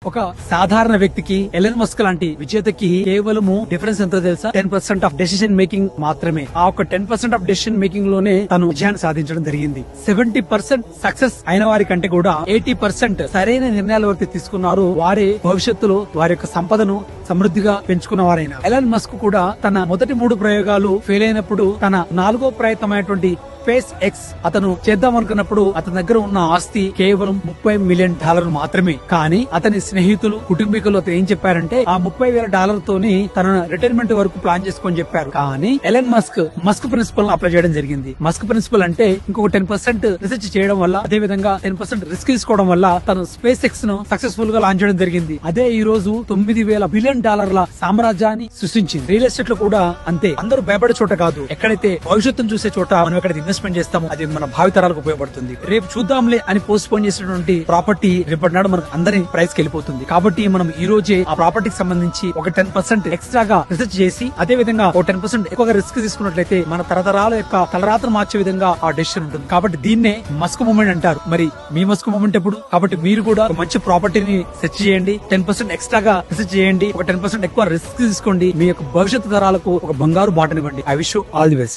ఒక సాధారణ వ్యక్తికి ఎలన్ మస్క్ లాంటి విజేతకి కేవలము డిఫరెన్స్ ఎంతో తెలుసా? 10% ఆఫ్ డెసిషన్ మేకింగ్ మాత్రమే. ఆ ఒక 10% ఆఫ్ డెసిషన్ మేకింగ్ లోనే తను విజయాన్ని సాధించడం జరిగింది. 70% సక్సెస్ అయిన వారి కంటే కూడా 80% సరైన నిర్ణయాల వరకు తీసుకున్నారు వారి భవిష్యత్తులో వారి యొక్క సంపదను సమృద్ధిగా పెంచుకున్న వారైన. ఎలన్ మస్క్ కూడా తన మొదటి 3 ప్రయోగాలు ఫెయిల్ అయినప్పుడు తన 4వ ప్రయత్నమైనటువంటి స్పేస్ ఎక్స్ అతను చేద్దాం అనుకున్నప్పుడు అతని దగ్గర ఉన్న ఆస్తి కేవలం $30 మిలియన్ మాత్రమే. కానీ అతని స్నేహితులు కుటుంబీకులు అతను ఏం చెప్పారంటే ఆ $30,000 తోని తన రిటైర్మెంట్ వరకు ప్లాన్ చేసుకొని చెప్పారు. కానీ ఎలన్ మస్క్ ప్రిన్సిపల్ అప్లై చేయడం జరిగింది. మస్క్ ప్రిన్సిపల్ అంటే ఇంకొక 10% రిసెర్చ్ చేయడం వల్ల, అదే విధంగా 10% రిస్క్ తీసుకోవడం వల్ల తను స్పేస్ ఎక్స్ ను సక్సెస్ఫుల్ గా లాంచ్ చేయడం జరిగింది. అదే ఈ రోజు $9,000 బిలియన్ సామ్రాజ్యాన్ని సృష్టించింది. రియల్ ఎస్టేట్ లో కూడా అంతే. అందరూ భయపడే చోట కాదు, ఎక్కడైతే భవిష్యత్తును చూసే చోట మనం ఎక్కడ ఇన్వెస్ట్మెంట్ చేస్తాము అది మన భావితరాలకు ఉపయోగపడుతుంది. రేపు చూద్దాంలే అని పోస్ట్ పోన్ చేసినటువంటి ప్రాపర్టీ రేపటి నాడు మనకు అందరి ప్రైస్ కి వెళ్ళిపోతుంది. కాబట్టి మనం ఈ రోజే ఆ ప్రాపర్టీకి సంబంధించి ఒక 10% ఎక్స్ట్రాగా రిసెర్చ్ చేసి, అదే విధంగా ఒక 10% ఎక్కువగా రిస్క్ తీసుకున్నట్లయితే మన తరతరాల యొక్క తలరాత్ర మార్చే విధంగా ఆ డెసిషన్ ఉంటుంది. కాబట్టి దీన్నే మస్క్ మూమెంట్ అంటారు. మరి మీ మస్క్ మూమెంట్ ఎప్పుడు? కాబట్టి మీరు కూడా ఒక మంచి ప్రాపర్టీని సెర్చ్ చేయండి, 10% ఎక్స్ట్రాగా రిసెర్చ్ చేయండి, ఒక 10% ఎక్కువ రిస్క్ తీసుకోండి, మీ యొక్క భవిష్యత్తు తరాలకు ఒక బంగారు బాటనివ్వండి. I wish you all the best.